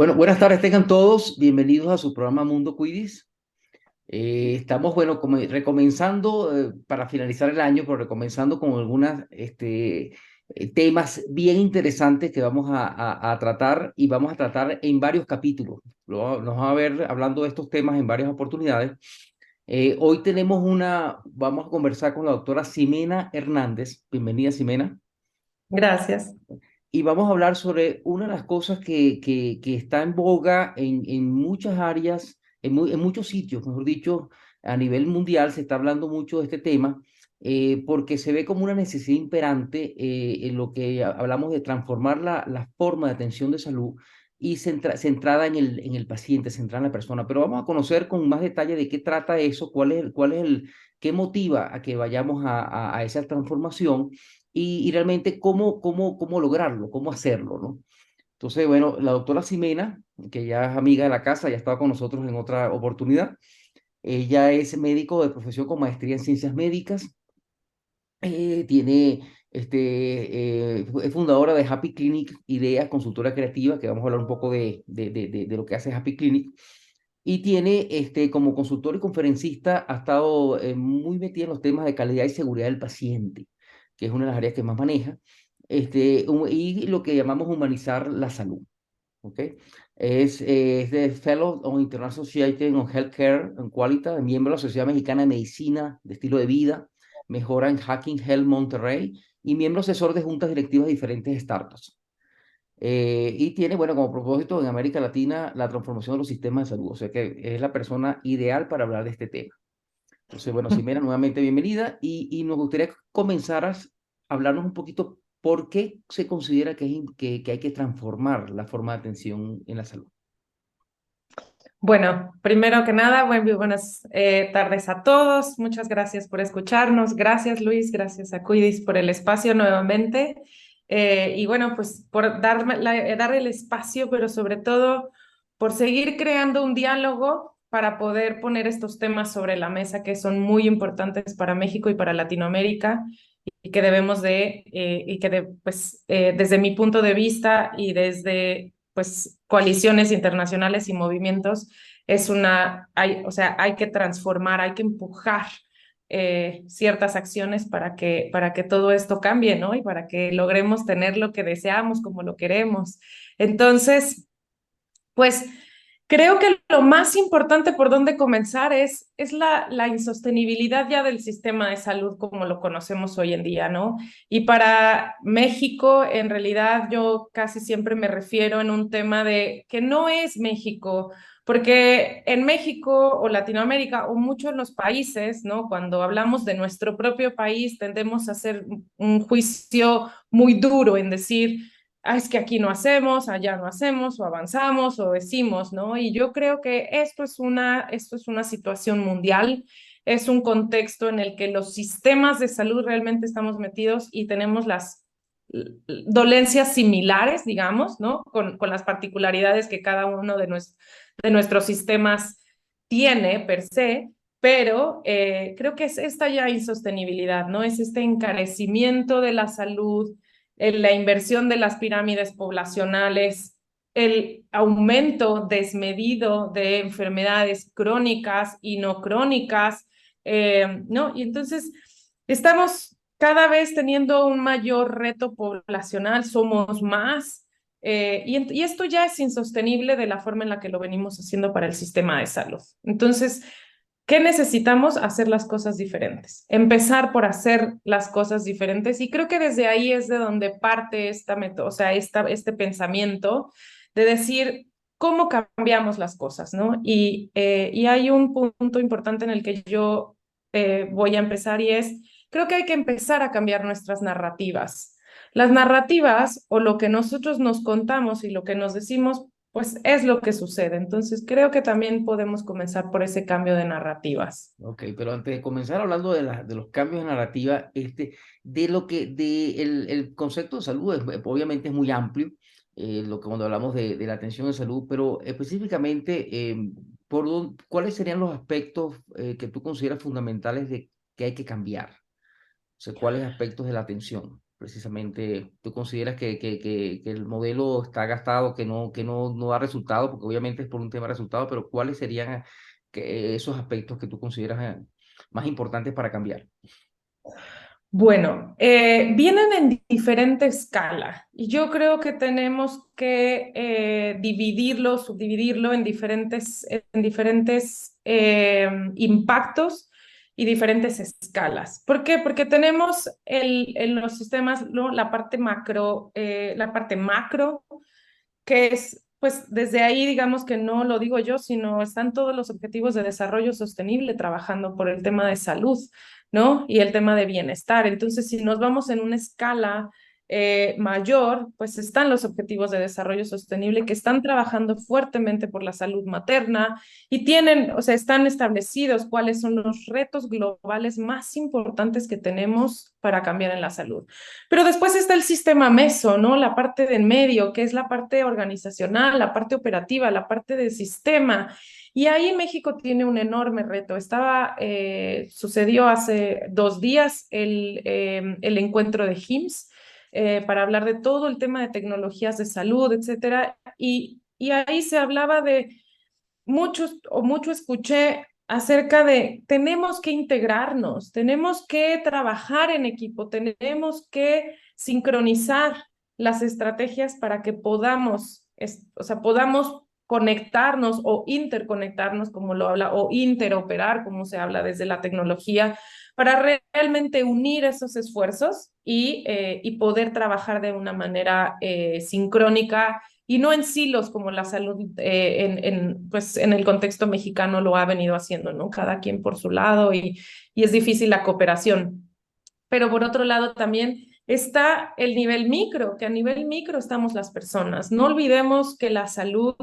Bueno, buenas tardes, tengan todos bienvenidos a su programa Mundo Quidditch. Estamos, bueno, como recomenzando para finalizar el año, pero recomenzando con algunos temas bien interesantes que vamos a tratar y vamos a tratar en varios capítulos. Nos va a ver hablando de estos temas en varias oportunidades. Hoy vamos a conversar con la doctora Ximena Hernández. Bienvenida, Ximena. Gracias. Y vamos a hablar sobre una de las cosas que está en boga en muchas áreas, en muchos sitios, mejor dicho, a nivel mundial se está hablando mucho de este tema, porque se ve como una necesidad imperante en lo que hablamos de transformar la forma de atención de salud y centrada en el paciente, centrada en la persona. Pero vamos a conocer con más detalle de qué trata eso, qué motiva a que vayamos a esa transformación y realmente cómo lograrlo, cómo hacerlo, ¿no? Entonces, bueno, la doctora Ximena, que ya es amiga de la casa, ya estaba con nosotros en otra oportunidad. Ella es médico de profesión con maestría en ciencias médicas. Es fundadora de Happy Clinic Ideas, consultora creativa, que vamos a hablar un poco de lo que hace Happy Clinic. Y tiene, como consultor y conferencista, ha estado muy metida en los temas de calidad y seguridad del paciente, que es una de las áreas que más maneja, y lo que llamamos humanizar la salud. ¿Ok? Es de Fellow on International Society on Healthcare and Quality, miembro de la Sociedad Mexicana de Medicina de Estilo de Vida, mejora en Hacking Health Monterrey y miembro asesor de juntas directivas de diferentes startups. Y tiene, bueno, como propósito en América Latina la transformación de los sistemas de salud, o sea que es la persona ideal para hablar de este tema. Entonces, bueno, Ximena, nuevamente bienvenida y nos gustaría que comenzaras a hablarnos un poquito por qué se considera que hay que transformar la forma de atención en la salud. Bueno, primero que nada, buenas tardes a todos. Muchas gracias por escucharnos. Gracias, Luis. Gracias a Cuidis por el espacio nuevamente. Y bueno, pues por dar el espacio, pero sobre todo por seguir creando un diálogo para poder poner estos temas sobre la mesa que son muy importantes para México y para Latinoamérica y que debemos desde mi punto de vista y desde pues coaliciones internacionales y movimientos o sea, hay que transformar, hay que empujar ciertas acciones para que todo esto cambie, ¿no? Y para que logremos tener lo que deseamos como lo queremos. Entonces, pues creo que lo más importante por donde comenzar es la insostenibilidad ya del sistema de salud como lo conocemos hoy en día, ¿no? Y para México, en realidad yo casi siempre me refiero en un tema de que no es México, porque en México o Latinoamérica o muchos de los países, ¿no? Cuando hablamos de nuestro propio país, tendemos a hacer un juicio muy duro en decir es que aquí no hacemos, allá no hacemos, o avanzamos, o decimos, ¿no? Y yo creo que esto es una situación mundial, es un contexto en el que los sistemas de salud realmente estamos metidos y tenemos las dolencias similares, digamos, ¿no? Con las particularidades que cada uno de nuestros sistemas tiene per se, pero creo que es esta ya insostenibilidad, ¿no? Es este encarecimiento de la salud, la inversión de las pirámides poblacionales, el aumento desmedido de enfermedades crónicas y no crónicas, ¿no? Y entonces estamos cada vez teniendo un mayor reto poblacional, somos más, y esto ya es insostenible de la forma en la que lo venimos haciendo para el sistema de salud. Entonces, ¿qué necesitamos? Hacer las cosas diferentes. Empezar por hacer las cosas diferentes. Y creo que desde ahí es de donde parte o sea, este pensamiento de decir cómo cambiamos las cosas, ¿no? Y hay un punto importante en el que yo voy a empezar y es, creo que hay que empezar a cambiar nuestras narrativas. Las narrativas o lo que nosotros nos contamos y lo que nos decimos pues es lo que sucede. Entonces, creo que también podemos comenzar por ese cambio de narrativas. Ok, pero antes de comenzar hablando de los cambios de narrativa, el concepto de salud obviamente es muy amplio, cuando hablamos de la atención de salud, pero específicamente, ¿cuáles serían los aspectos que tú consideras fundamentales de que hay que cambiar? O sea, ¿cuáles aspectos de la atención? precisamente tú consideras que el modelo está gastado, no da resultado, porque obviamente es por un tema de resultado, pero ¿cuáles serían esos aspectos que tú consideras más importantes para cambiar? Bueno, vienen en diferente escala y yo creo que tenemos que dividirlo, subdividirlo en diferentes impactos y diferentes escalas. ¿Por qué? Porque tenemos en los sistemas, ¿no? La parte macro, que es, pues desde ahí digamos que no lo digo yo, sino están todos los objetivos de desarrollo sostenible trabajando por el tema de salud, ¿no? Y el tema de bienestar. Entonces, si nos vamos en una escala mayor, pues están los objetivos de desarrollo sostenible que están trabajando fuertemente por la salud materna y tienen, o sea, están establecidos cuáles son los retos globales más importantes que tenemos para cambiar en la salud. Pero después está el sistema meso, ¿no? La parte de en medio, que es la parte organizacional, la parte operativa, la parte del sistema. Y ahí México tiene un enorme reto. Sucedió hace 2 días el encuentro de HIMSS para hablar de todo el tema de tecnologías de salud, etcétera. Y ahí se hablaba de mucho escuché acerca de tenemos que integrarnos, tenemos que trabajar en equipo, tenemos que sincronizar las estrategias para que o sea, podamos conectarnos o interconectarnos, como lo habla, o interoperar, como se habla desde la tecnología, para realmente unir esos esfuerzos y poder trabajar de una manera sincrónica y no en silos como la salud pues en el contexto mexicano lo ha venido haciendo, ¿no? Cada quien por su lado y es difícil la cooperación. Pero por otro lado también está el nivel micro, que a nivel micro estamos las personas. No olvidemos que la salud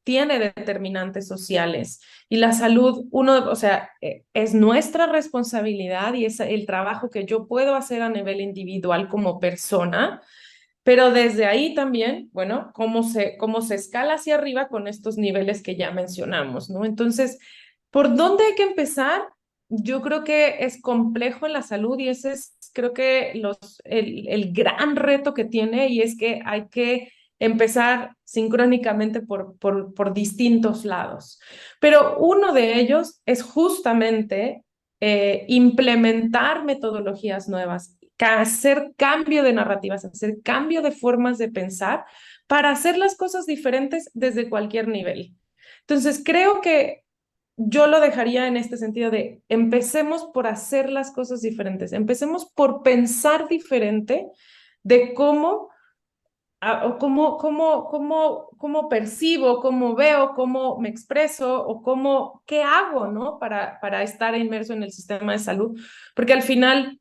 tiene determinantes sociales y la salud, o sea, es nuestra responsabilidad y es el trabajo que yo puedo hacer a nivel individual como persona, pero desde ahí también, bueno, cómo se escala hacia arriba con estos niveles que ya mencionamos, ¿no? Entonces, ¿por dónde hay que empezar? Yo creo que es complejo en la salud y ese es, creo que el gran reto que tiene y es que hay que empezar sincrónicamente por distintos lados. Pero uno de ellos es justamente implementar metodologías nuevas, hacer cambio de narrativas, hacer cambio de formas de pensar para hacer las cosas diferentes desde cualquier nivel. Entonces, creo que yo lo dejaría en este sentido de empecemos por hacer las cosas diferentes, empecemos por pensar diferente de o cómo percibo, cómo veo, cómo me expreso o qué hago, ¿no? Para estar inmerso en el sistema de salud, porque al final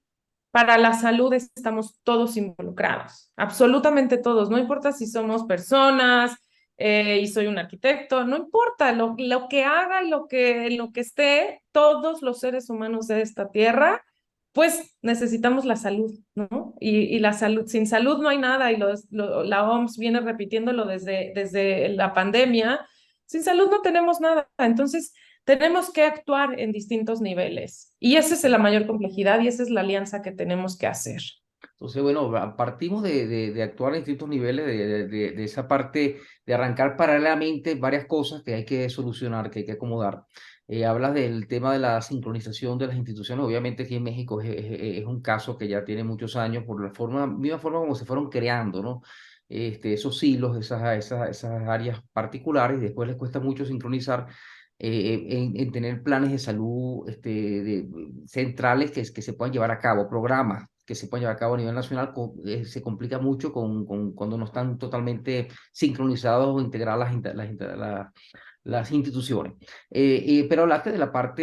para la salud estamos todos involucrados, absolutamente todos, no importa si somos personas y soy un arquitecto, no importa lo que haga y lo que esté, todos los seres humanos de esta tierra, pues necesitamos la salud, ¿no? Y la salud, sin salud no hay nada y la OMS viene repitiéndolo desde la pandemia, sin salud no tenemos nada, entonces tenemos que actuar en distintos niveles y esa es la mayor complejidad y esa es la alianza que tenemos que hacer. Entonces, bueno, partimos de actuar en distintos niveles, de esa parte, de arrancar paralelamente varias cosas que hay que solucionar, que hay que acomodar. Hablas del tema de la sincronización de las instituciones. Obviamente aquí en México es un caso que ya tiene muchos años por la misma forma como se fueron creando, ¿no? Esos hilos, esas áreas particulares, después les cuesta mucho sincronizar en tener planes de salud centrales que se puedan llevar a cabo, programas que se puedan llevar a cabo a nivel nacional, se complica mucho cuando no están totalmente sincronizados o integradas las instituciones. Pero hablaste de la parte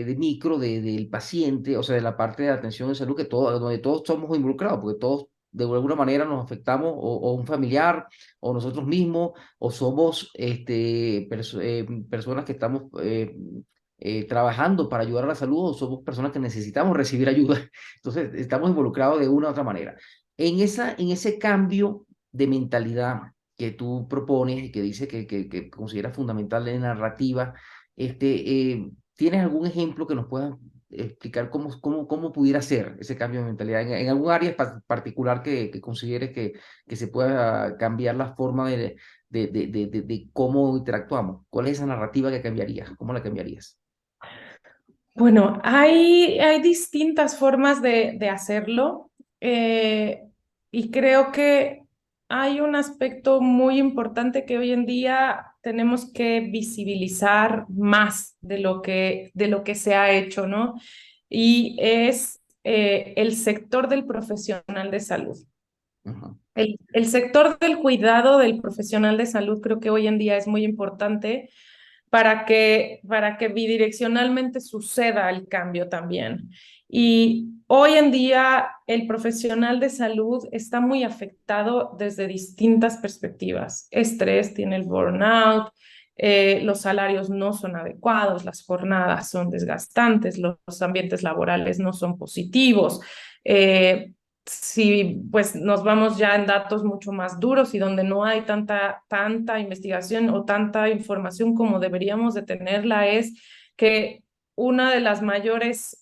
de micro del paciente, o sea, de la parte de atención de salud, donde todos somos involucrados, porque todos de alguna manera nos afectamos, o un familiar, o nosotros mismos, o somos personas que estamos trabajando para ayudar a la salud, o somos personas que necesitamos recibir ayuda. Entonces, estamos involucrados de una u otra manera. En ese cambio de mentalidad que tú propones y que dice que consideras fundamental en narrativa, ¿tienes algún ejemplo que nos puedas explicar cómo pudiera ser ese cambio de mentalidad en algún área particular que consideres que se pueda cambiar la forma de cómo interactuamos. ¿Cuál es esa narrativa que cambiarías? ¿Cómo la cambiarías? Bueno, hay distintas formas de hacerlo, eh, y creo que hay un aspecto muy importante que hoy en día tenemos que visibilizar más de lo que se ha hecho, ¿no? Y es el sector del profesional de salud. Ujú, El sector del cuidado del profesional de salud creo que hoy en día es muy importante para que bidireccionalmente suceda el cambio también. Y hoy en día el profesional de salud está muy afectado desde distintas perspectivas. Estrés, tiene el burnout, los salarios no son adecuados, las jornadas son desgastantes, los ambientes laborales no son positivos. Si pues nos vamos ya en datos mucho más duros y donde no hay tanta investigación o tanta información como deberíamos de tenerla, es que una de las mayores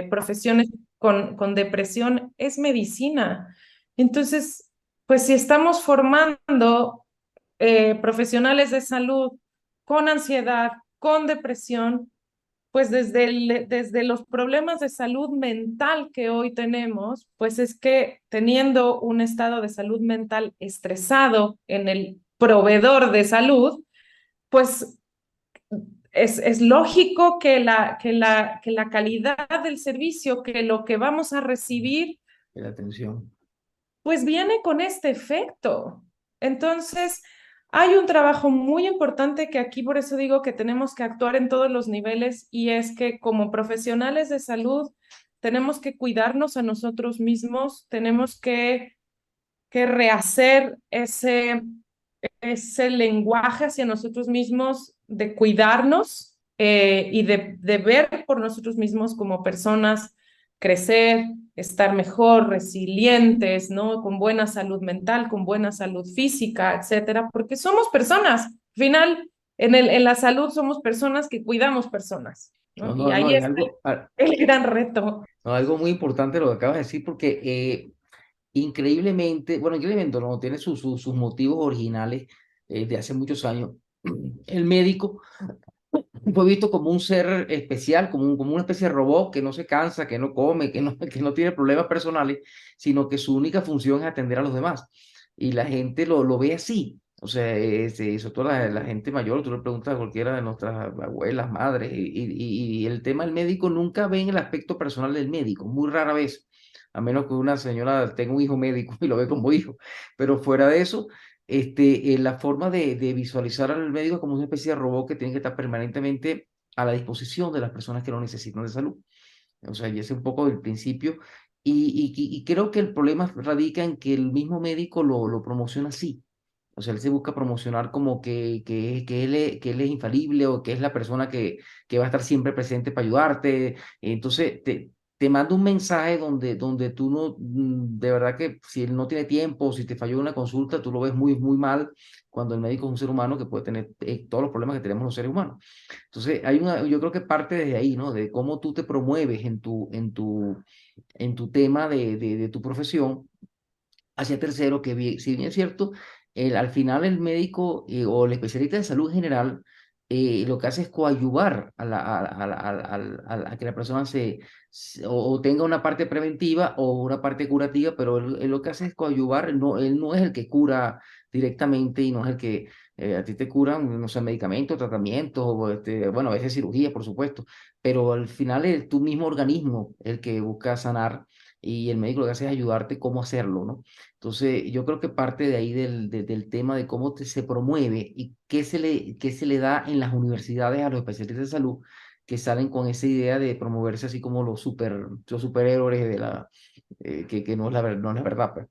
profesiones con depresión es medicina. Entonces, pues si estamos formando profesionales de salud con ansiedad, con depresión, pues desde los problemas de salud mental que hoy tenemos, pues es que teniendo un estado de salud mental estresado en el proveedor de salud, pues es lógico que la calidad del servicio, que lo que vamos a recibir, la atención. pues viene con este efecto. Entonces, hay un trabajo muy importante que aquí por eso digo que tenemos que actuar en todos los niveles y es que como profesionales de salud tenemos que cuidarnos a nosotros mismos, tenemos que rehacer ese lenguaje hacia nosotros mismos de cuidarnos y de ver por nosotros mismos como personas, crecer, estar mejor, resilientes, ¿no? Con buena salud mental, con buena salud física, etcétera, porque somos personas. Al final, en la salud somos personas que cuidamos personas, ¿no? No, Y no, no, ahí es es algo, el gran reto. no, algo muy importante lo que acabas de decir, porque increíblemente, bueno, increíblemente no, tiene sus motivos originales de hace muchos años. El médico fue visto como un ser especial, como una especie de robot que no se cansa, que no come, que no tiene problemas personales, sino que su única función es atender a los demás. Y la gente lo ve así. O sea, sobre todo la gente mayor, tú le preguntas a cualquiera de nuestras abuelas, madres, y el tema del médico nunca ven el aspecto personal del médico, muy rara vez, a menos que una señora tenga un hijo médico y lo ve como hijo. Pero fuera de eso, la forma de visualizar al médico como una especie de robot que tiene que estar permanentemente a la disposición de las personas que lo necesitan de salud. O sea, y ese es un poco del principio. Y creo que el problema radica en que el mismo médico lo promociona así. O sea, él se busca promocionar como que él es infalible o que es la persona que va a estar siempre presente para ayudarte. Entonces, te manda un mensaje donde tú no, de verdad que si él no tiene tiempo, si te falló una consulta, tú lo ves muy mal cuando el médico es un ser humano que puede tener todos los problemas que tenemos los seres humanos. Entonces, yo creo que parte desde ahí, ¿no? De cómo tú te promueves en tu tema de tu profesión hacia tercero, que si bien es cierto, al final el médico o el especialista de salud general lo que hace es coadyuvar a que la persona o tenga una parte preventiva o una parte curativa, pero él lo que hace es coadyuvar, no, él no es el que cura directamente y no es el que a ti te curan, no sé, medicamentos, tratamientos, o bueno, a veces cirugía, por supuesto, pero al final es tu mismo organismo el que busca sanar y el médico lo que hace es ayudarte cómo hacerlo, ¿no? Entonces, yo creo que parte de ahí del tema de cómo se promueve y qué se le da en las universidades a los especialistas de salud que salen con esa idea de promoverse así como los superhéroes que no es no es la verdad, pues.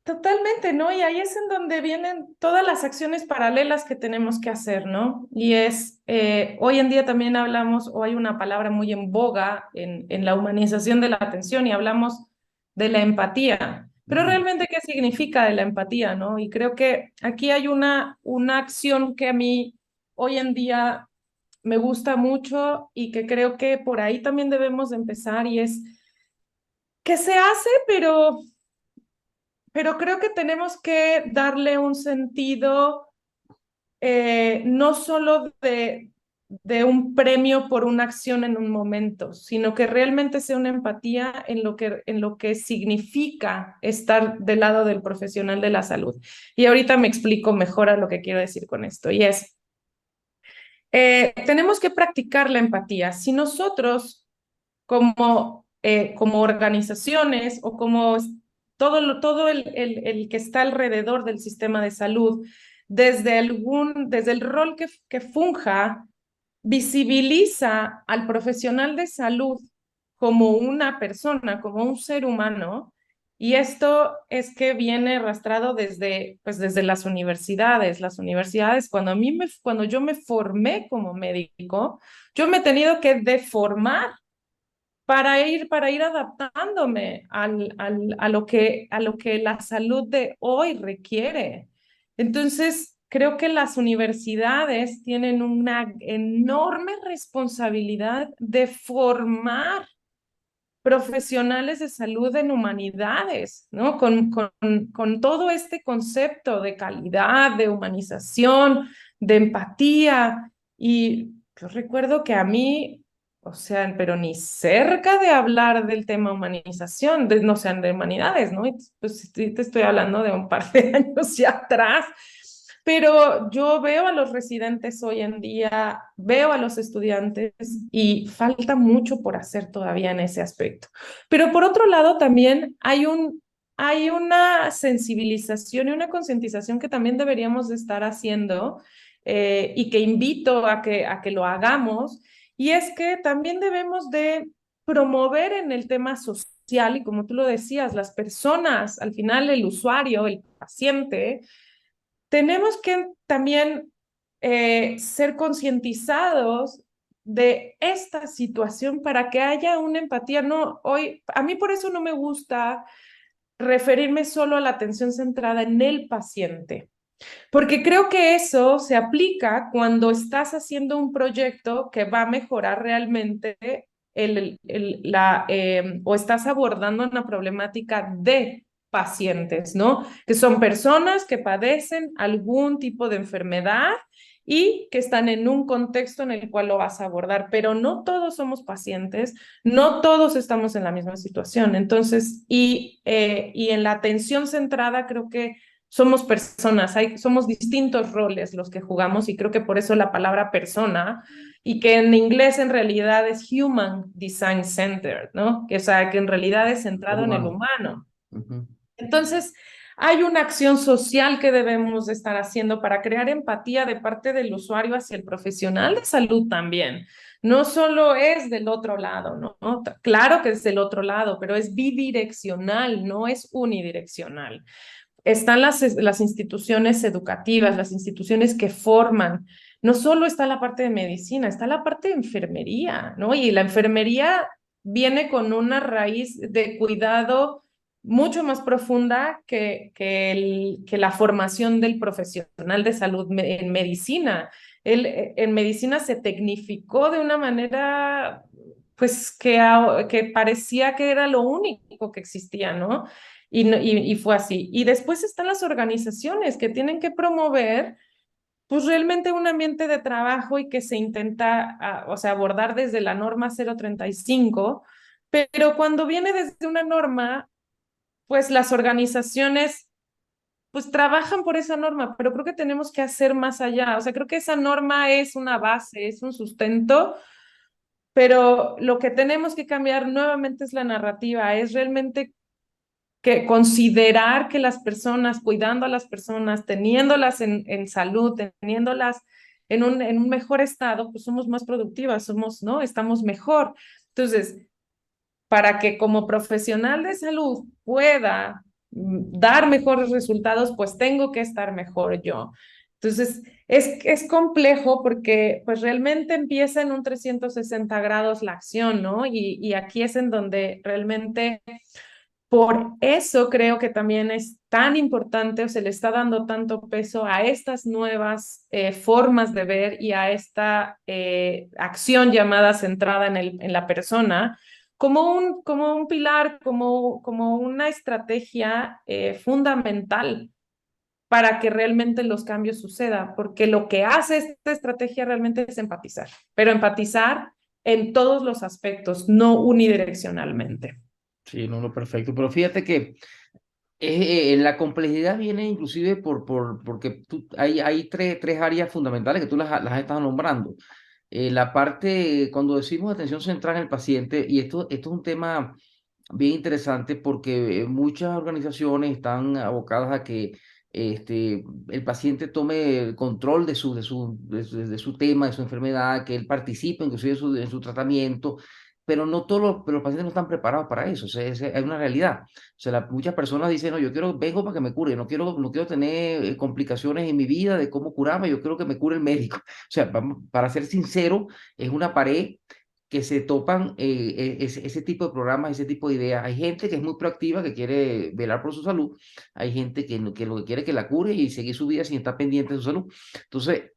Totalmente, ¿no? Y ahí es en donde vienen todas las acciones paralelas que tenemos que hacer, ¿no? Y es, hoy en día también hablamos, o hay una palabra muy en boga en la humanización de la atención y hablamos de la empatía. Pero Ujú. realmente, ¿qué significa de la empatía, no? Y creo que aquí hay una acción que a mí hoy en día me gusta mucho y que creo que por ahí también debemos de empezar y es que se hace, pero creo que tenemos que darle un sentido no solo de un premio por una acción en un momento, sino que realmente sea una empatía en lo que significa estar del lado del profesional de la salud. Y ahorita me explico mejor a lo que quiero decir con esto. Y es, tenemos que practicar la empatía. Si nosotros como organizaciones o como todo el que está alrededor del sistema de salud, desde el rol que funja, visibiliza al profesional de salud como una persona, como un ser humano, y esto es que viene arrastrado pues desde las universidades. Las universidades, cuando yo me formé como médico, yo me he tenido que deformar para ir adaptándome a lo que la salud de hoy requiere. Entonces, creo que las universidades tienen una enorme responsabilidad de formar profesionales de salud en humanidades, ¿no? Con todo este concepto de calidad, de humanización, de empatía. Y yo recuerdo que a mí, o sea, pero ni cerca de hablar del tema humanización, no sean de humanidades, ¿no? Y pues te estoy hablando de un par de años ya atrás. Pero yo veo a los residentes hoy en día, veo a los estudiantes y falta mucho por hacer todavía en ese aspecto. Pero por otro lado, también hay una sensibilización y una concientización que también deberíamos de estar haciendo y que invito a que lo hagamos, y es que también debemos de promover en el tema social, y como tú lo decías, las personas, al final el usuario, el paciente, tenemos que también ser concientizados de esta situación para que haya una empatía. No, hoy, a mí por eso no me gusta referirme solo a la atención centrada en el paciente, porque creo que eso se aplica cuando estás haciendo un proyecto que va a mejorar realmente o estás abordando una problemática de pacientes, ¿no? Que son personas que padecen algún tipo de enfermedad y que están en un contexto en el cual lo vas a abordar, pero no todos somos pacientes, no todos estamos en la misma situación. Entonces, y en la atención centrada creo que somos personas, somos distintos roles los que jugamos, y creo que por eso la palabra persona, y que en inglés en realidad es Human Design Centered, ¿no? Que, o sea, que en realidad es Ser centrado en el humano. humano. Ujú. Entonces, hay una acción social que debemos de estar haciendo para crear empatía de parte del usuario hacia el profesional de salud también. No solo es del otro lado, ¿no? Claro que es del otro lado, pero es bidireccional, no es unidireccional. Están las instituciones educativas, las instituciones que forman. No solo está la parte de medicina, está la parte de enfermería, ¿no? Y la enfermería viene con una raíz de cuidado mucho más profunda que la formación del profesional de salud en medicina. En medicina se tecnificó de una manera, pues, que parecía que era lo único que existía, ¿no? Y fue así. Y después están las organizaciones que tienen que promover, pues realmente un ambiente de trabajo y que se intenta, o sea, abordar desde la norma 035, pero cuando viene desde una norma, pues las organizaciones pues trabajan por esa norma, pero creo que tenemos que hacer más allá. O sea, creo que esa norma es una base, es un sustento, pero lo que tenemos que cambiar nuevamente es la narrativa, es realmente que considerar que las personas, cuidando a las personas, teniéndolas en salud, teniéndolas en un mejor estado, pues somos más productivas, somos, ¿no? Estamos mejor. Entonces, para que como profesional de salud pueda dar mejores resultados, pues tengo que estar mejor yo. Entonces, es complejo porque pues realmente empieza en un 360 grados la acción, ¿no? Y aquí es en donde realmente Por eso creo que también es tan importante o se le está dando tanto peso a estas nuevas formas de ver y a esta acción llamada centrada en la persona como un pilar, como una estrategia fundamental para que realmente los cambios sucedan, porque lo que hace esta estrategia realmente es empatizar, pero empatizar en todos los aspectos, no unidireccionalmente. Sí, no, no, perfecto. Pero fíjate que la complejidad viene inclusive porque hay tres áreas fundamentales que tú las has estado nombrando. La parte, cuando decimos atención central en el paciente, y esto es un tema bien interesante porque muchas organizaciones están abocadas a que el paciente tome el control de su tema, de su enfermedad, que él participe inclusive en su tratamiento, pero no todos los pacientes no están preparados para eso. O sea, es una realidad. O sea, muchas personas dicen, no, vengo para que me cure, no quiero tener complicaciones en mi vida de cómo curarme, yo quiero que me cure el médico. O sea, para ser sincero, es una pared que se topan ese tipo de programas, ese tipo de ideas. Hay gente que es muy proactiva, que quiere velar por su salud. Hay gente que lo que quiere es que la cure y seguir su vida sin estar pendiente de su salud. Entonces,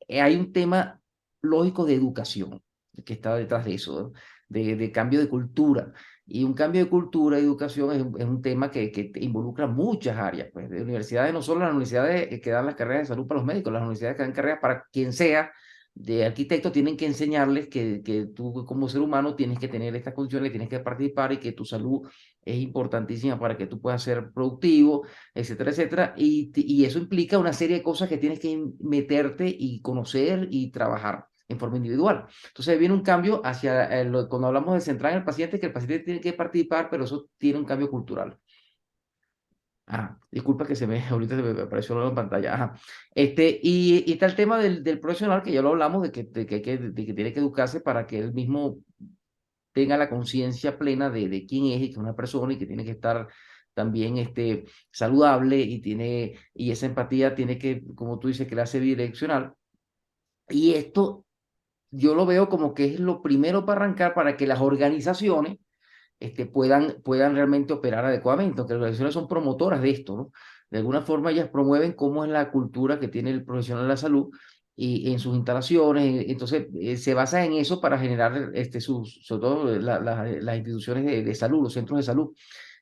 hay un tema lógico de educación que está detrás de eso, ¿no? De cambio de cultura. Y un cambio de cultura y educación es un tema que involucra muchas áreas, pues, de universidades, no solo las universidades que dan las carreras de salud para los médicos, las universidades que dan carreras para quien sea de arquitectos tienen que enseñarles que tú como ser humano tienes que tener estas condiciones, tienes que participar y que tu salud es importantísima para que tú puedas ser productivo, etcétera, etcétera. Y eso implica una serie de cosas que tienes que meterte y conocer y trabajar en forma individual. Entonces viene un cambio hacia, cuando hablamos de centrar en el paciente, que el paciente tiene que participar, pero eso tiene un cambio cultural. Disculpa que ahorita se me apareció algo en pantalla. Y está el tema del profesional, que ya lo hablamos, de que tiene que educarse para que él mismo tenga la conciencia plena de quién es y que es una persona y que tiene que estar también saludable y esa empatía tiene que, como tú dices, que la hace bidireccional. Y esto yo lo veo como que es lo primero para arrancar para que las organizaciones puedan realmente operar adecuadamente, aunque las organizaciones son promotoras de esto, ¿no? De alguna forma ellas promueven cómo es la cultura que tiene el profesional de la salud y en sus instalaciones, entonces se basa en eso para generar sobre todo las instituciones de salud, los centros de salud.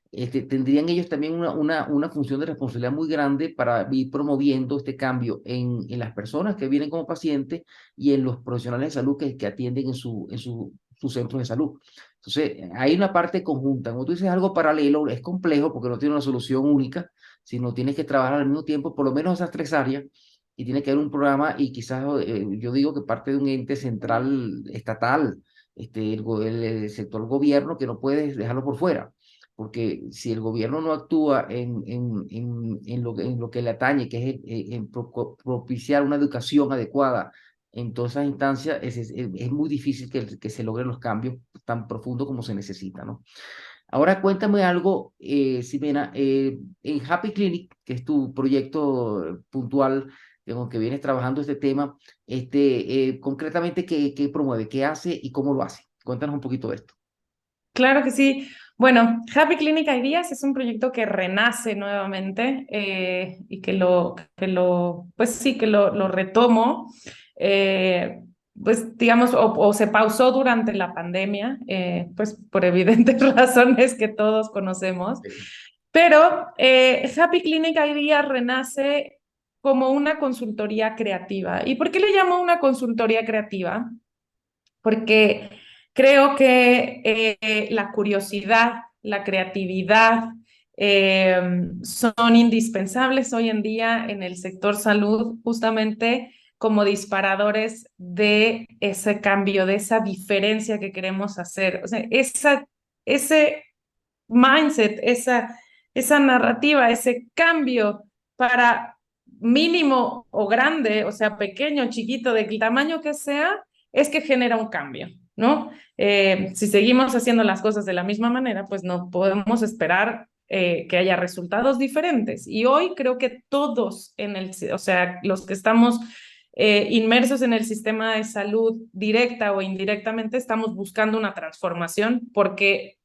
Tendrían ellos también una función de responsabilidad muy grande para ir promoviendo este cambio en las personas que vienen como pacientes y en los profesionales de salud que atienden en sus centros de salud. Entonces, hay una parte conjunta. Como tú dices, algo paralelo, es complejo porque no tiene una solución única, sino tienes que trabajar al mismo tiempo, por lo menos esas tres áreas, y tiene que haber un programa y quizás yo digo que parte de un ente central estatal, el sector gobierno, que no puedes dejarlo por fuera porque si el gobierno no actúa en lo que le atañe, que es en propiciar una educación adecuada en todas esas instancias, es muy difícil que se logren los cambios tan profundos como se necesita, ¿no? Ahora cuéntame algo, Ximena, en Happy Clinic, que es tu proyecto puntual en el que vienes trabajando este tema, concretamente, ¿qué promueve, qué hace y cómo lo hace? Cuéntanos un poquito de esto. Claro que sí. Bueno, Happy Clinic Ideas es un proyecto que renace nuevamente y pues sí, que lo retomo, pues digamos, o se pausó durante la pandemia, pues por evidentes razones que todos conocemos, pero Happy Clinic Ideas renace como una consultoría creativa. ¿Y por qué le llamo una consultoría creativa? Porque creo que la curiosidad, la creatividad son indispensables hoy en día en el sector salud, justamente como disparadores de ese cambio, de esa diferencia que queremos hacer. O sea, ese mindset, esa narrativa, ese cambio para mínimo o grande, o sea, pequeño, chiquito, del tamaño que sea, es que genera un cambio, ¿no? Si seguimos haciendo las cosas de la misma manera, pues no podemos esperar que haya resultados diferentes. Y hoy creo que todos o sea, los que estamos inmersos en el sistema de salud directa o indirectamente, estamos buscando una transformación porque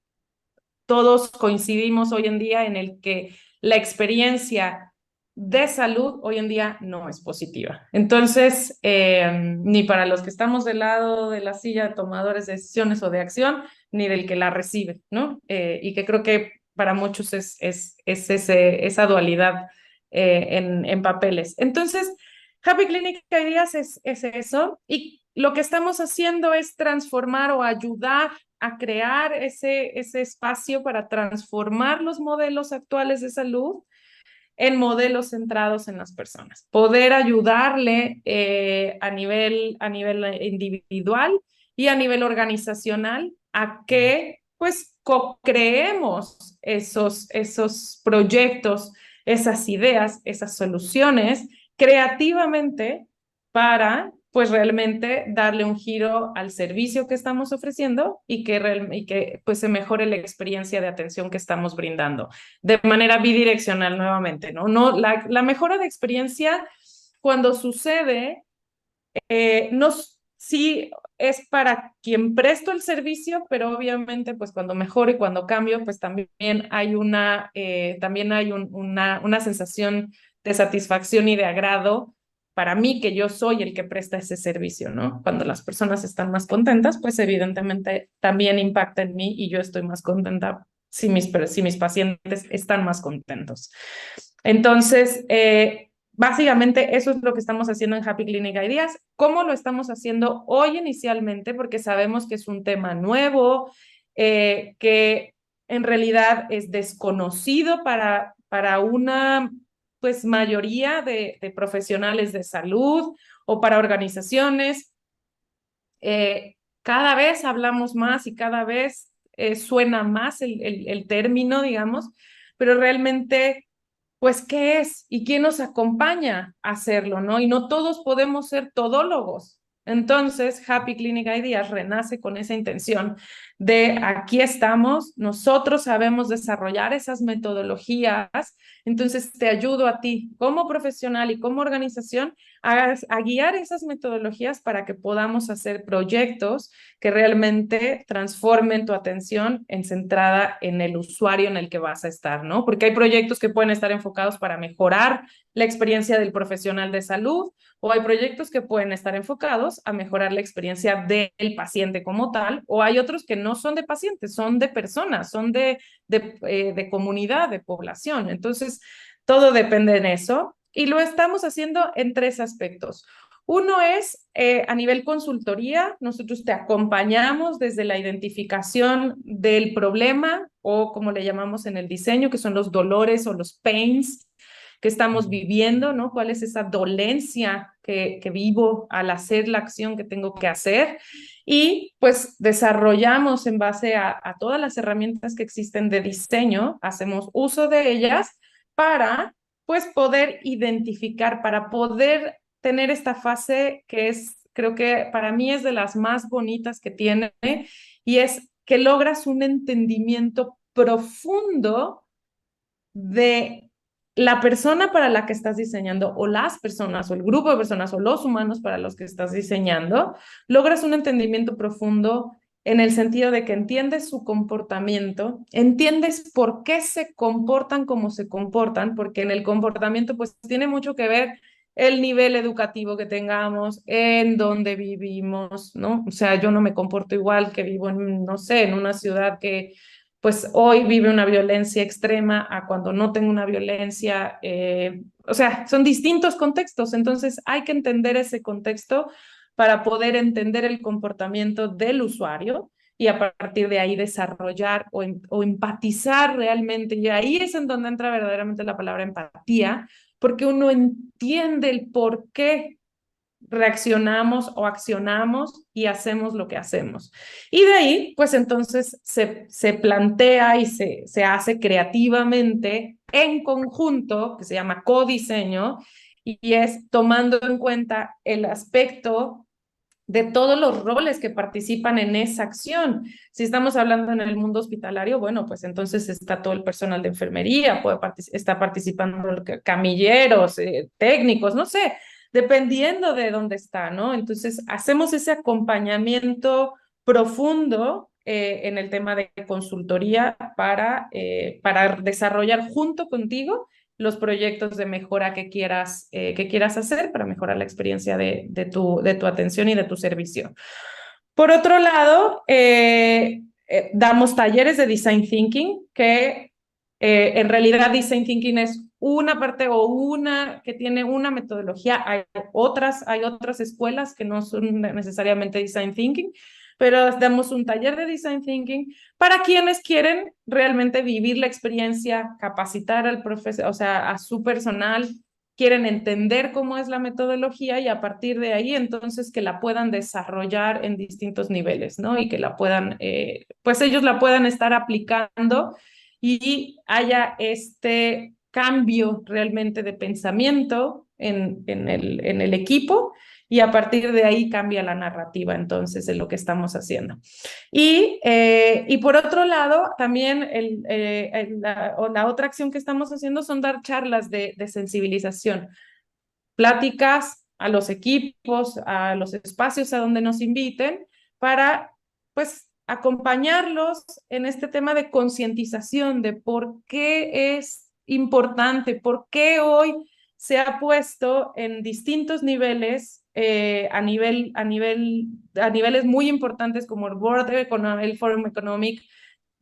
todos coincidimos hoy en día en el que la experiencia de salud hoy en día no es positiva. Entonces, ni para los que estamos del lado de la silla de tomadores de decisiones o de acción, ni del que la recibe, ¿no? Y que creo que para muchos es esa dualidad en papeles. Entonces, Happy Clinic Ideas es eso, y lo que estamos haciendo es transformar o ayudar a crear ese espacio para transformar los modelos actuales de salud en modelos centrados en las personas, poder ayudarle a nivel individual y a nivel organizacional a que pues co-creemos esos proyectos, esas ideas, esas soluciones creativamente para pues realmente darle un giro al servicio que estamos ofreciendo y que pues se mejore la experiencia de atención que estamos brindando de manera bidireccional nuevamente, ¿no? No la mejora de experiencia cuando sucede, no, sí es para quien presto el servicio, pero obviamente pues cuando mejoro y cuando cambio, pues también hay una sensación de satisfacción y de agrado para mí que yo soy el que presta ese servicio, ¿no? Cuando las personas están más contentas, pues evidentemente también impacta en mí y yo estoy más contenta si mis pacientes están más contentos. Entonces, básicamente eso es lo que estamos haciendo en Happy Clinic Ideas. ¿Cómo lo estamos haciendo hoy inicialmente? Porque sabemos que es un tema nuevo, que en realidad es desconocido para una pues mayoría de profesionales de salud o para organizaciones. Cada vez hablamos más y cada vez suena más el término, digamos, pero realmente pues, ¿qué es? ¿Y quién nos acompaña a hacerlo, no? Y no todos podemos ser todólogos. Entonces, Happy Clinic Ideas renace con esa intención de aquí estamos, nosotros sabemos desarrollar esas metodologías, entonces te ayudo a ti como profesional y como organización a guiar esas metodologías para que podamos hacer proyectos que realmente transformen tu atención en centrada en el usuario en el que vas a estar, ¿no? Porque hay proyectos que pueden estar enfocados para mejorar la experiencia del profesional de salud o hay proyectos que pueden estar enfocados a mejorar la experiencia del paciente como tal, o hay otros que no son de pacientes, son de personas, son de comunidad, de población. Entonces, todo depende en eso y lo estamos haciendo en tres aspectos. Uno es a nivel consultoría, nosotros te acompañamos desde la identificación del problema o como le llamamos en el diseño, que son los dolores o los pains que estamos viviendo, ¿no? ¿Cuál es esa dolencia que vivo al hacer la acción que tengo que hacer? Y pues desarrollamos en base a todas las herramientas que existen de diseño, hacemos uso de ellas para pues poder identificar, para poder tener esta fase que es, creo que para mí es de las más bonitas que tiene, y es que logras un entendimiento profundo de la persona para la que estás diseñando o las personas o el grupo de personas o los humanos para los que estás diseñando, logras un entendimiento profundo en el sentido de que entiendes su comportamiento, entiendes por qué se comportan como se comportan, porque en el comportamiento pues tiene mucho que ver el nivel educativo que tengamos, en donde vivimos, ¿no? O sea, yo no me comporto igual que vivo en, no sé, en una ciudad que pues hoy vive una violencia extrema a cuando no tengo una violencia, o sea, son distintos contextos, entonces hay que entender ese contexto para poder entender el comportamiento del usuario y a partir de ahí desarrollar o empatizar realmente, y ahí es en donde entra verdaderamente la palabra empatía, porque uno entiende el por qué reaccionamos o accionamos y hacemos lo que hacemos. Y de ahí, pues entonces se plantea y se hace creativamente en conjunto, que se llama codiseño, y es tomando en cuenta el aspecto de todos los roles que participan en esa acción. Si estamos hablando en el mundo hospitalario, bueno, pues entonces está todo el personal de enfermería, está participando camilleros, técnicos, no sé, dependiendo de dónde está, ¿no? Entonces hacemos ese acompañamiento profundo en el tema de consultoría para desarrollar junto contigo los proyectos de mejora que quieras hacer para mejorar la experiencia de tu atención y de tu servicio. Por otro lado, damos talleres de Design Thinking, que en realidad Design Thinking es una parte o una que tiene una metodología. Hay otras escuelas que no son necesariamente Design Thinking, pero damos un taller de Design Thinking para quienes quieren realmente vivir la experiencia, capacitar al profesor, o sea, a su personal, quieren entender cómo es la metodología y a partir de ahí entonces que la puedan desarrollar en distintos niveles, ¿no? Y que la puedan, pues ellos la puedan estar aplicando y haya este cambio realmente de pensamiento en el equipo y a partir de ahí cambia la narrativa entonces de lo que estamos haciendo. Y por otro lado, también la otra acción que estamos haciendo son dar charlas de sensibilización, pláticas a los equipos, a los espacios a donde nos inviten, para pues acompañarlos en este tema de concientización de por qué es importante, por qué hoy se ha puesto en distintos niveles, a niveles muy importantes como el el Forum Economic,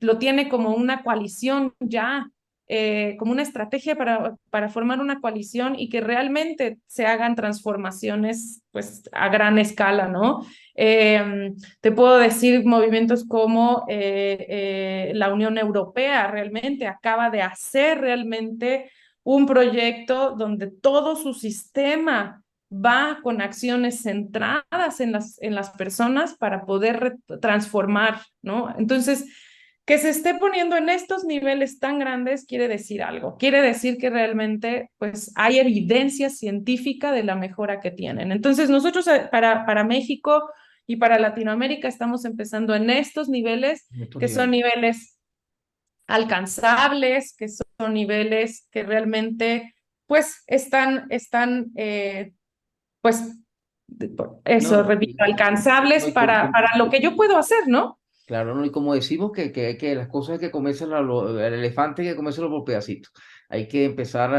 lo tiene como una coalición ya, como una estrategia para formar una coalición y que realmente se hagan transformaciones pues a gran escala, ¿no? Te puedo decir movimientos como la Unión Europea realmente acaba de hacer realmente un proyecto donde todo su sistema va con acciones centradas en las personas para poder transformar, ¿no? Entonces, que se esté poniendo en estos niveles tan grandes quiere decir algo. Quiere decir que realmente pues, hay evidencia científica de la mejora que tienen. Entonces, nosotros para México y para Latinoamérica estamos empezando en estos niveles, en estos que son niveles. niveles alcanzables, que son niveles que realmente pues pues, No, eso, no, repito, alcanzables no, para lo que yo puedo hacer, ¿no? claro, ¿no? Y como decimos que las cosas hay que comerse el elefante hay que comérselo por pedacitos. Hay que empezar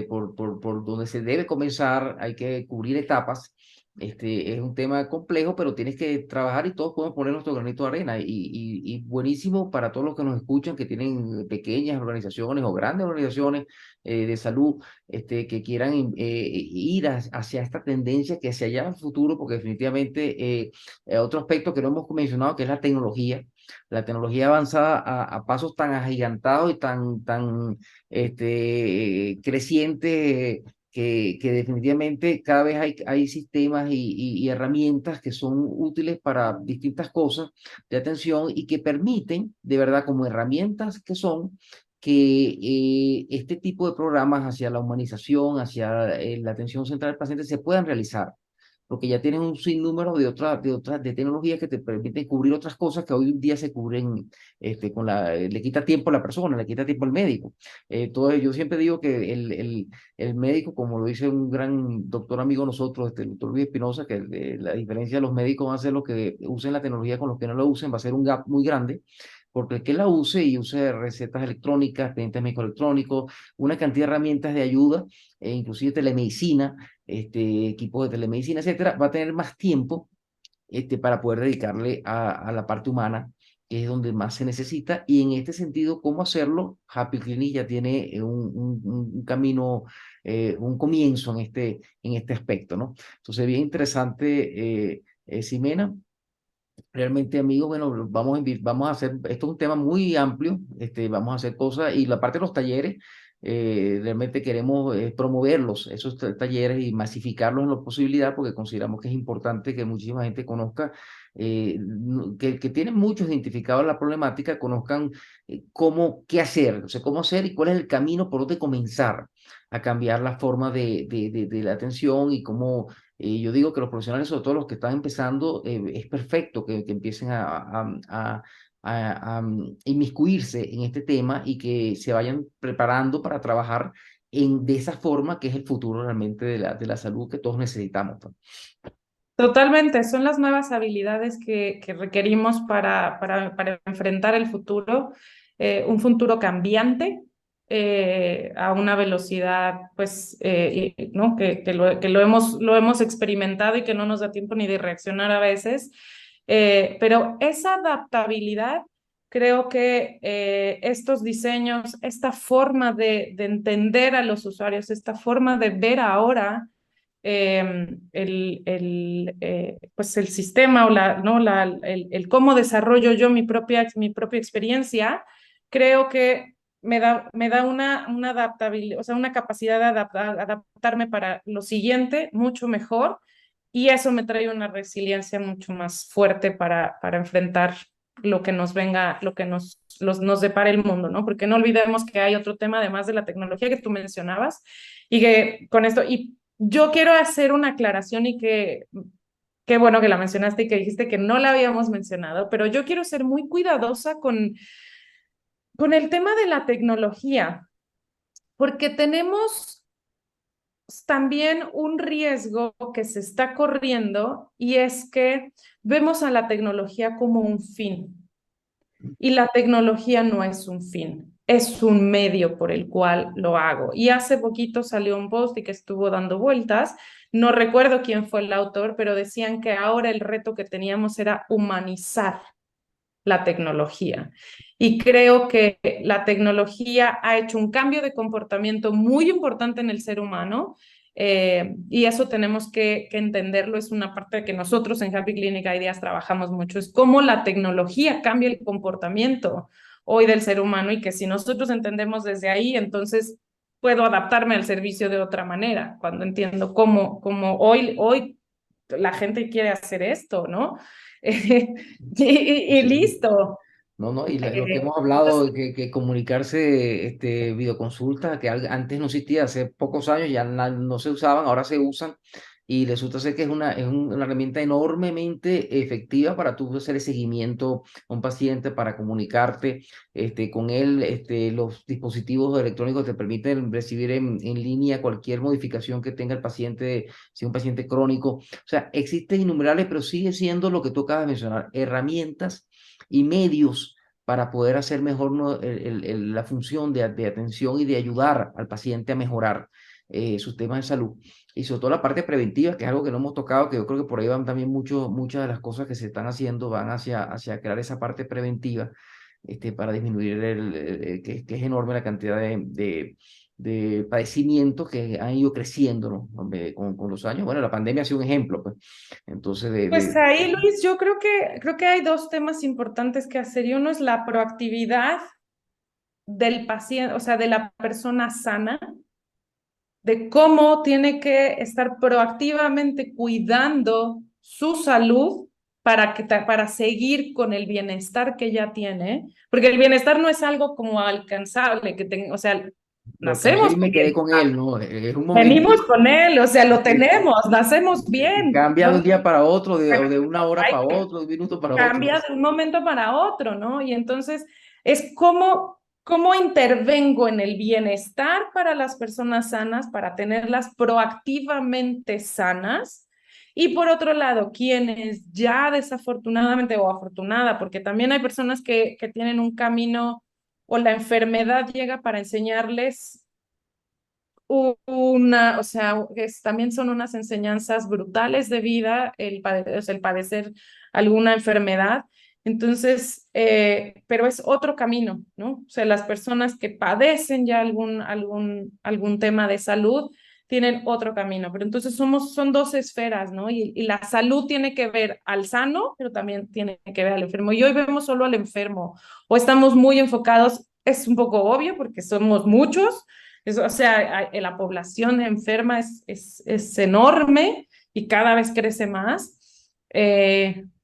por donde se debe comenzar, hay que cubrir etapas. Es un tema complejo, pero tienes que trabajar y todos podemos poner nuestro granito de arena. Y buenísimo para todos los que nos escuchan, que tienen pequeñas organizaciones o grandes organizaciones de salud, que quieran ir hacia esta tendencia, que hacia allá en el futuro, porque definitivamente otro aspecto que no hemos mencionado, que es la tecnología avanzada a pasos tan agigantados y tan crecientes, que definitivamente cada vez hay sistemas y herramientas que son útiles para distintas cosas de atención y que permiten, de verdad, como herramientas que son, que este tipo de programas hacia la humanización, hacia la atención central del paciente se puedan realizar porque ya tienen un sinnúmero de tecnologías que te permiten cubrir otras cosas que hoy en día se cubren le quita tiempo a la persona, le quita tiempo al médico. Yo siempre digo que el médico, como lo dice un gran doctor amigo de nosotros, el doctor Luis Espinosa, que la diferencia de los médicos va a ser los que usen la tecnología con los que no la usen, va a ser un gap muy grande porque el que la use y use recetas electrónicas, expedientes médicos electrónicos, una cantidad de herramientas de ayuda, inclusive telemedicina, equipos de telemedicina, etcétera, va a tener más tiempo para poder dedicarle a la parte humana, que es donde más se necesita. Y en este sentido, ¿cómo hacerlo? Happy Clinic ya tiene un camino, un comienzo en este aspecto, ¿no? Entonces, bien interesante, Ximena. Realmente, amigos, bueno, vamos a hacer, esto es un tema muy amplio, vamos a hacer cosas y la parte de los talleres, realmente queremos promoverlos, esos talleres y masificarlos en la posibilidad porque consideramos que es importante que muchísima gente conozca, que tienen muchos identificados la problemática, conozcan qué hacer, o sea, cómo hacer y cuál es el camino por donde comenzar a cambiar la forma de la atención y cómo yo digo que los profesionales, sobre todo los que están empezando, es perfecto que empiecen a inmiscuirse en este tema y que se vayan preparando para trabajar de esa forma que es el futuro realmente de la salud que todos necesitamos, pues. Totalmente, son las nuevas habilidades que requerimos para enfrentar el futuro, un futuro cambiante, a una velocidad, pues, ¿no? Lo hemos experimentado y que no nos da tiempo ni de reaccionar a veces. Pero esa adaptabilidad, creo que estos diseños, esta forma de entender a los usuarios, esta forma de ver ahora pues el sistema o ¿no? El cómo desarrollo yo mi propia experiencia, creo que me da una adaptabilidad, o sea, una capacidad de adaptarme para lo siguiente mucho mejor, y eso me trae una resiliencia mucho más fuerte para enfrentar lo que nos venga, lo que nos depara el mundo, ¿no? Porque no olvidemos que hay otro tema además de la tecnología que tú mencionabas, y que con esto, y yo quiero hacer una aclaración y qué bueno que la mencionaste y que dijiste que no la habíamos mencionado, pero yo quiero ser muy cuidadosa con el tema de la tecnología, porque tenemos también un riesgo que se está corriendo, y es que vemos a la tecnología como un fin, y la tecnología no es un fin, es un medio por el cual lo hago. Y hace poquito salió un post y que estuvo dando vueltas, no recuerdo quién fue el autor, pero decían que ahora el reto que teníamos era humanizar la tecnología. Y creo que la tecnología ha hecho un cambio de comportamiento muy importante en el ser humano, y eso tenemos que entenderlo. Es una parte que nosotros en Happy Clinic Ideas trabajamos mucho, es cómo la tecnología cambia el comportamiento hoy del ser humano, y que si nosotros entendemos desde ahí, entonces puedo adaptarme al servicio de otra manera, cuando entiendo cómo hoy la gente quiere hacer esto, ¿no? Y Sí. listo. No, no, y lo que Eh, hemos hablado, entonces, que comunicarse, videoconsulta, que antes no existía, hace pocos años ya no se usaban, ahora se usan, y resulta ser que una herramienta enormemente efectiva para tú hacer el seguimiento a un paciente, para comunicarte con él. Los dispositivos electrónicos te permiten recibir en línea cualquier modificación que tenga el paciente, si es un paciente crónico. O sea, existen innumerables, pero sigue siendo lo que tú acabas de mencionar, herramientas y medios para poder hacer mejor, ¿no? La función de atención y de ayudar al paciente a mejorar sus temas de salud. Y sobre todo la parte preventiva, que es algo que no hemos tocado, que yo creo que por ahí van también muchas de las cosas que se están haciendo, van hacia crear esa parte preventiva, para disminuir que es enorme la cantidad de padecimientos que han ido creciendo, ¿no? Con los años. Bueno, la pandemia ha sido un ejemplo, pues. Entonces, pues ahí, Luis, yo creo que hay dos temas importantes que hacer, y uno es la proactividad del paciente, o sea, de la persona sana, de cómo tiene que estar proactivamente cuidando su salud para seguir con el bienestar que ya tiene, porque el bienestar no es algo como alcanzable, o sea, lo alcancé nacemos y me con quedé con él, bienestar, ¿no? Es un momento. venimos con él, o sea, lo Sí, tenemos, nacemos y bien, cambia de no un día para otro, o de una hora hay para otro, de un minuto para otro. cambia de un momento para otro, ¿no? Y entonces es cómo intervengo en el bienestar para las personas sanas, para tenerlas proactivamente sanas. Y por otro lado, quienes ya desafortunadamente o afortunada, porque también hay personas que tienen un camino o la enfermedad llega para enseñarles o sea, también son unas enseñanzas brutales de vida, o sea, el padecer alguna enfermedad. Entonces, pero es otro camino, ¿no? O sea, las personas que padecen ya algún tema de salud tienen otro camino, pero entonces son dos esferas, ¿no? Y la salud tiene que ver al sano, pero también tiene que ver al enfermo. Y hoy vemos solo al enfermo, o estamos muy enfocados, es un poco obvio porque somos muchos, o sea, la población enferma es enorme y cada vez crece más,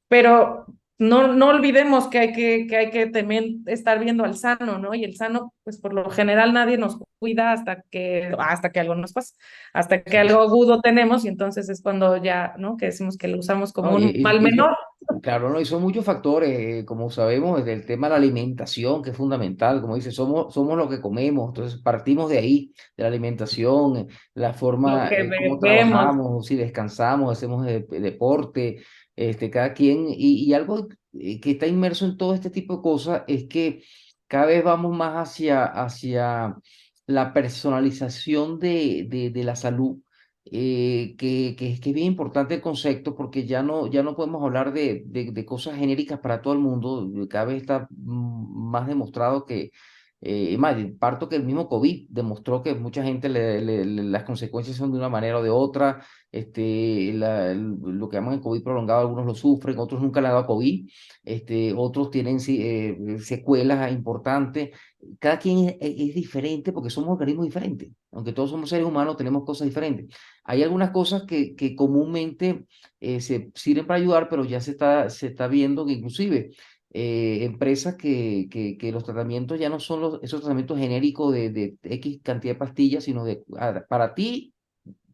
pero no olvidemos que hay que también estar viendo al sano, ¿no? Y el sano, pues por lo general nadie nos cuida hasta que algo nos pasa, hasta que Sí, algo sí. agudo tenemos y entonces es cuando ya, ¿no? Que decimos que lo usamos como No, un mal menor. claro, no, y son muchos factores, como sabemos, desde el tema de la alimentación, que es fundamental, como dice, somos lo que comemos, entonces partimos de ahí, de la alimentación, la Lo forma, que cómo bebemos. trabajamos, si descansamos, hacemos deporte, cada quien, y algo que está inmerso en todo este tipo de cosas es que cada vez vamos más hacia la personalización de la salud, que es bien importante el concepto porque ya no podemos hablar de cosas genéricas para todo el mundo. Cada vez está más demostrado que, más, parto que el mismo COVID demostró que mucha gente las consecuencias son de una manera o de otra. Lo que llaman el COVID prolongado, algunos lo sufren, otros nunca le han dado COVID, otros tienen secuelas importantes. Cada quien es diferente porque somos organismos diferentes. Aunque todos somos seres humanos, tenemos cosas diferentes. Hay algunas cosas que comúnmente se sirven para ayudar, pero ya se está viendo que inclusive empresas que los tratamientos ya no son esos tratamientos genéricos de X cantidad de pastillas, sino para ti,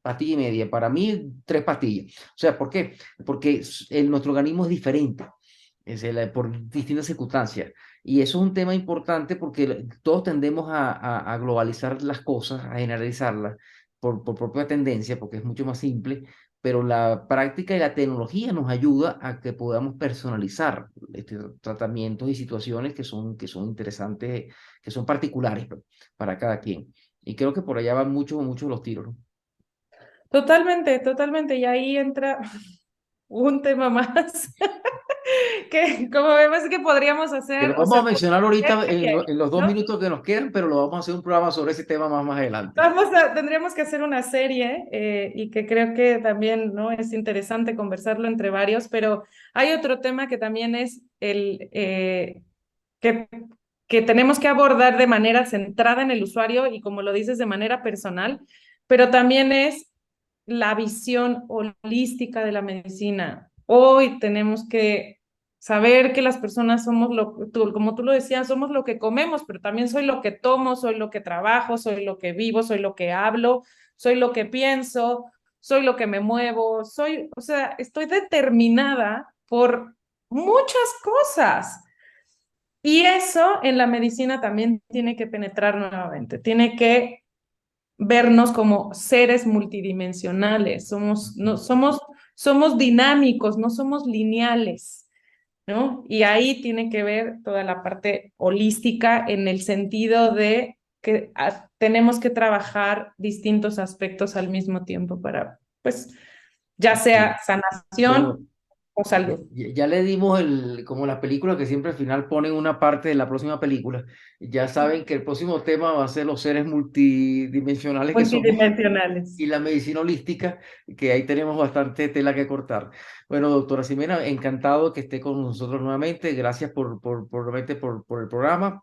pastilla y media, para mí, 3 pastillas. O sea, ¿por qué? Porque nuestro organismo es diferente. Por distintas circunstancias. Y eso es un tema importante porque todos tendemos a globalizar las cosas, a generalizarlas por propia tendencia, porque es mucho más simple, pero la práctica y la tecnología nos ayuda a que podamos personalizar tratamientos y situaciones que son interesantes, que son particulares, pues, para cada quien. Y creo que por allá van muchos los tiros, ¿no? Totalmente, totalmente. Y ahí entra un tema más que como vemos que podríamos Que lo hacer, o vamos a sea, mencionar ahorita serie, en los dos ¿no? minutos que nos quedan, pero lo vamos a hacer un programa sobre ese tema más adelante. Tendríamos que hacer una serie y que creo que también, ¿no? Es interesante conversarlo entre varios, pero hay otro tema que también es que, que tenemos que abordar de manera centrada en el usuario y como lo dices, de manera personal, pero también es la visión holística de la medicina. Hoy tenemos que saber que las personas somos como tú lo decías, somos lo que comemos, pero también soy lo que tomo, soy lo que trabajo, soy lo que vivo, soy lo que hablo, soy lo que pienso, soy lo que me muevo, o sea, estoy determinada por muchas cosas. Y eso en la medicina también tiene que penetrar nuevamente, tiene que vernos como seres multidimensionales, no, somos dinámicos, no somos lineales, ¿no? Y ahí tiene que ver toda la parte holística en el sentido de que tenemos que trabajar distintos aspectos al mismo tiempo para, pues, ya Sí. sea Bueno, sanación o salud. ya le dimos como la película que siempre al final ponen una parte de la próxima película. Ya saben que el próximo tema va a ser los seres multidimensionales que somos Multidimensionales. y la medicina holística, que ahí tenemos bastante tela que cortar. Bueno, doctora Ximena, encantado que esté con nosotros nuevamente. Gracias nuevamente por el programa.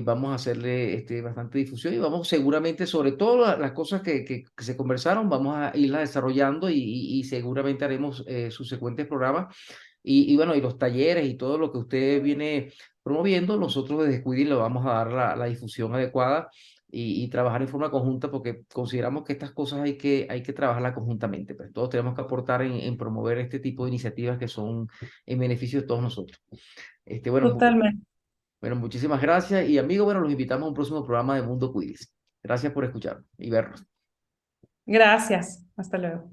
Vamos a hacerle bastante difusión y vamos seguramente, sobre todo las cosas que se conversaron, vamos a irlas desarrollando y seguramente haremos subsecuentes programas. Y bueno, y los talleres y todo lo que usted viene promoviendo, nosotros desde Squiddy le vamos a dar la difusión adecuada y trabajar en forma conjunta porque consideramos que estas cosas hay que trabajarlas conjuntamente. Pues todos tenemos que aportar en promover este tipo de iniciativas que son en beneficio de todos nosotros. Bueno, Totalmente. bueno, muchísimas gracias y amigos, bueno, los invitamos a un próximo programa de Mundo Quiz. Gracias por escuchar y vernos. Gracias. Hasta luego.